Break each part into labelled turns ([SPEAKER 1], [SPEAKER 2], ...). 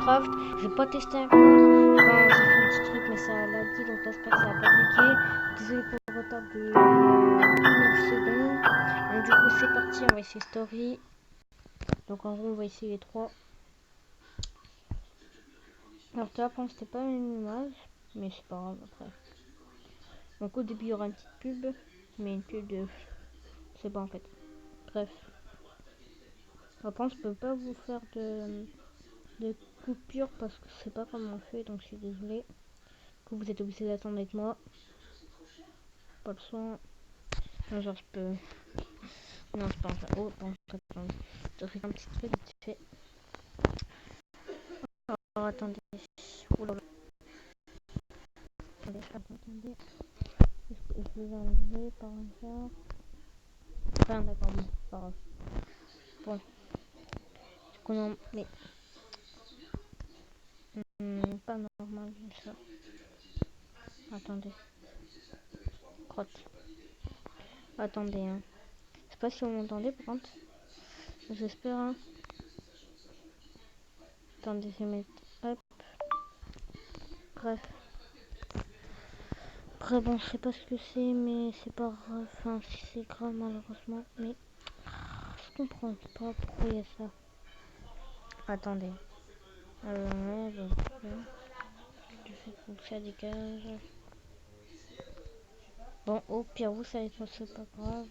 [SPEAKER 1] Minecraft. J'ai pas testé encore. Enfin, j'ai fait un petit truc, mais ça l'a dit, donc j'espère que ça va pas bloquer. Désolé pour le retard de 9 secondes. Donc, du coup, c'est parti. On va essayer Story. Donc, en gros, on va essayer les 3. Alors, tu vois, c'était pas une image, mais c'est pas grave après. Donc, au début, il y aura une petite pub, mais une pub de. C'est pas en fait. Bref. Après, je peux pas vous faire de coupure parce que je sais pas comment on fait, donc je suis désolée. Que vous êtes obligé d'attendre avec moi. Pas le son. Non, genre, je peux. Non, c'est pas ça. Oh, bon, attendez. Je fais un petit truc vite fait. Alors, attendez. Oula. Attendez. Je vais enlever par hasard. Enfin, d'accord, bon, pas grave. Bon. Du coup, non, mais. Pas normal, ça. Attendez. Crotte. Attendez, hein. Je sais pas si vous m'entendez, par contre. J'espère, hein. Attendez, je vais mettre. Hop. Bref. Après, bon, je sais pas ce que c'est, mais c'est pas grave. Enfin, si c'est grave, malheureusement. Mais. Je comprends pas pourquoi il y a ça. Attendez. Ouais, donc. Du fait que ça dégage. Bon, au pire, vous savez pas, c'est pas grave.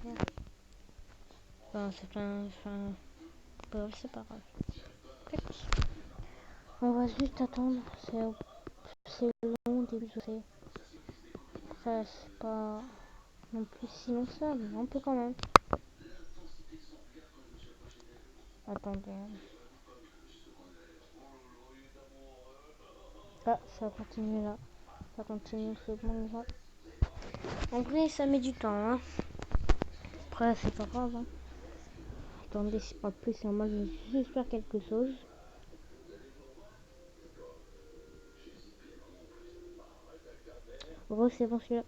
[SPEAKER 1] Enfin, c'est pas. Enfin. Bref, c'est pas grave. Tac. On va juste attendre. C'est long au début, je sais. Ça, c'est pas non plus si long que ça, mais un peu quand même. Attendez. Ah, ça continue là. Ça continue, c'est bon déjà. En vrai, ça met du temps, hein. Après, c'est pas grave, hein. Attendez, c'est pas plus normal, mais j'espère quelque chose. Gros, c'est bon celui-là.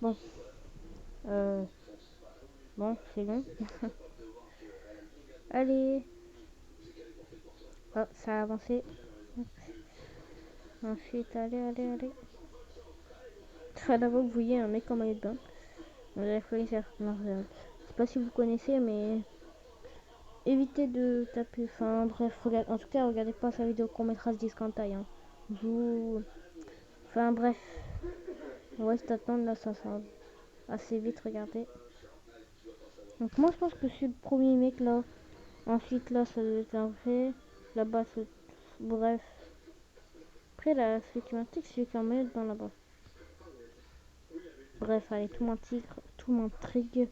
[SPEAKER 1] Bon. Bon, c'est long. Allez. Oh, ça a avancé. Ensuite, allez. Très d'abord, vous voyez un mec en maillot de bain. Vous allez faire. Non, je sais pas si vous connaissez, mais évitez de taper. Enfin, bref, en tout cas, regardez pas sa vidéo qu'on mettra ce disque en taille. Hein. Enfin, bref. On va attendre là, ça sera assez vite, regardez. Donc, moi, je pense que c'est le premier mec là. Ensuite, là, ça doit être un vrai. Là-bas, c'est. Bref. Après, là, celui qui m'intrigue, c'est celui qui est en maillot de bain là-bas. Bref, allez, tout m'intrigue.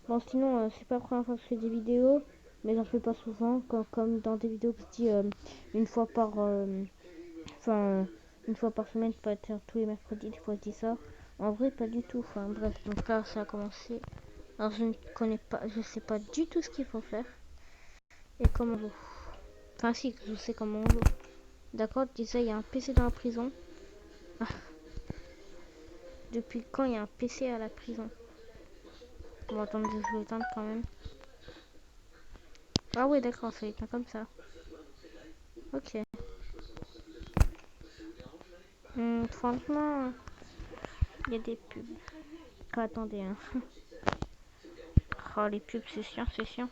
[SPEAKER 1] Bon, sinon, c'est pas la première fois que je fais des vidéos, mais j'en fais pas souvent, comme dans des vidéos que je dis une fois par... une fois par semaine, pas être tous les mercredis, des fois je dis ça. En vrai, pas du tout. Enfin, bref, donc là, ça a commencé. Alors, je ne connais pas, je sais pas du tout ce qu'il faut faire. Et comment on joue. Enfin, si, je sais comment on joue. D'accord, déjà, il y a un PC dans la prison. Ah. Depuis quand il y a un PC à la prison? Bon, attendez, je vais éteindre quand même. Ah ouais, d'accord, ça éteint comme ça. Ok. Franchement, il y a des pubs. Ah, attendez, hein. Oh, les pubs, c'est chiant, c'est chiant.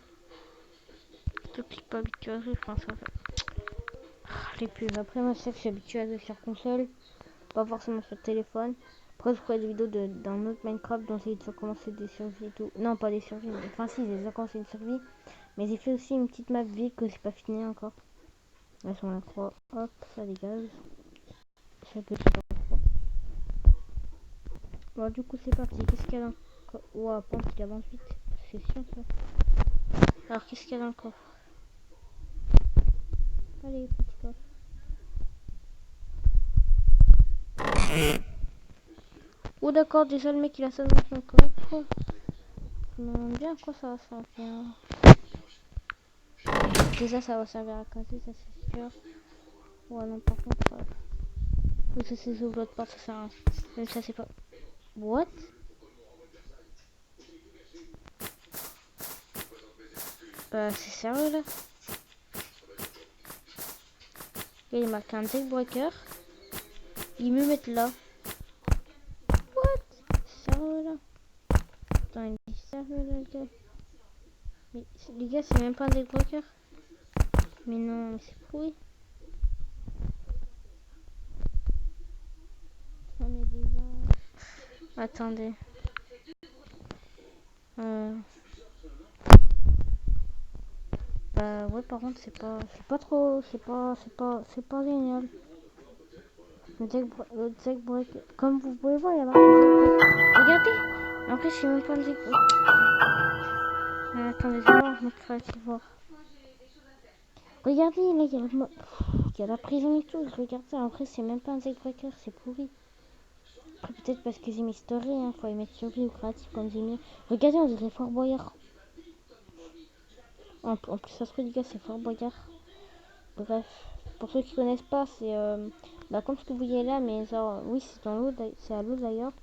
[SPEAKER 1] Je clique pas habitué à jouer, enfin, ça fait. Les pubs. Après, moi, je sais que je suis habitué à jouer sur console, pas forcément sur téléphone. Après, je ferai des vidéos d'un autre Minecraft dont j'ai déjà commencé des survies et tout. Non, pas des survies, mais... enfin, si, j'ai déjà commencé une survie. Mais j'ai fait aussi une petite map ville que j'ai pas fini encore. Là, sur la croix, hop, ça dégage. Ça peut être encore. Bon, du coup, c'est parti. Qu'est-ce qu'il y a dans. Ouah, pense qu'il avance vite. C'est chiant ça. Alors, qu'est-ce qu'il y a dans le coffre? Allez, petit coffre. Oh, d'accord, déjà le mec il a ça dans son coffre. Je me demande bien à quoi ça va servir. Déjà, ça va servir à casser, ça c'est sûr. Ouais, non, par contre. Oui, ça c'est ouvre l'autre porte, ça sert à rien. Même ça c'est pas. What? C'est sérieux là? il est marqué un deck breaker. Ils me mettent là. What? Sérieux là? Attends, il dit sérieux là, le gars? Mais les gars, c'est même pas un deck breaker. Mais non, mais c'est pourri. On est déjà... Attendez. Bah ouais, par contre, c'est pas trop, c'est pas génial. Le deck break, comme vous pouvez voir, il y a marqué deck break. Regardez. Après, c'est même pas un deck break. Attendez, je vais voir notre créativeur. Regardez, là, il y a la prison et tout. Regardez, après, c'est même pas un deck breaker, c'est pourri. Après, peut-être parce que j'ai mis story, hein. Faut y mettre story ou créatif comme j'ai mis. Regardez, on dirait Fort Boyard. En plus, ça se trouve, les gars, c'est Fort Boyard. Bref, pour ceux qui connaissent pas, c'est bah, comme ce que vous voyez là, mais genre, oui, c'est dans l'eau, c'est à l'eau d'ailleurs.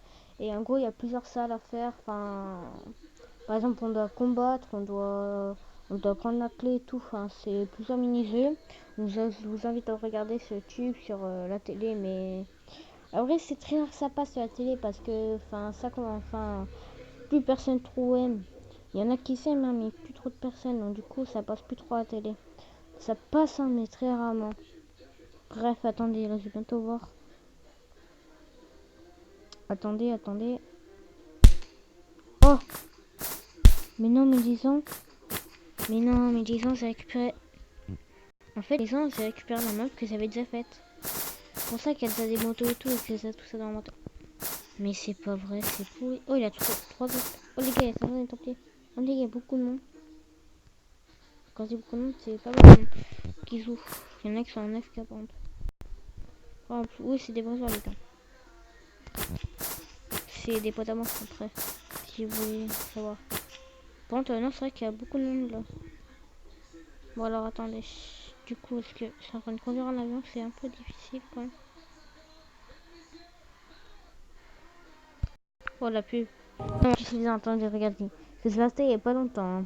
[SPEAKER 1] Et en gros, il y a plusieurs salles à faire. Enfin, par exemple, on doit combattre, on doit prendre la clé et tout. Enfin, c'est plusieurs mini-jeux. Je vous invite à regarder ce tube sur la télé, mais en vrai, c'est très rare que ça passe sur la télé parce que, plus personne trop aime. Il y en a qui s'aiment, hein, mais plus trop de personnes. Donc, du coup, ça passe plus trop à la télé. Ça passe, hein, mais très rarement. Bref, attendez, là, je vais bientôt voir. Attendez. Oh! Mais non, mais disons. J'ai récupéré. En fait, disons, j'ai récupéré la meuf que j'avais déjà faite. C'est pour ça qu'elle a des motos et tout, et que ça tout ça dans la moto. Mais c'est pas vrai, c'est pourri. Oh, il y a trois autres. Oh, les gars, il y a templiers. Oh, les gars, il y a beaucoup de monde. Quand je dis beaucoup de monde, c'est pas beaucoup de monde qui joue. Il y en a qui sont en FK, par contre. Oh, oui, c'est des bons joueurs, les gars. C'est des potes à moi, après. Si vous voulez savoir. Par contre, non, c'est vrai qu'il y a beaucoup de monde là. Bon, alors attendez. Du coup, est-ce que je suis en train de conduire un avion? C'est un peu difficile quand même. Oh, la pub. Non, je suis entendu, regardez. C'est passé il y a pas longtemps. Hein.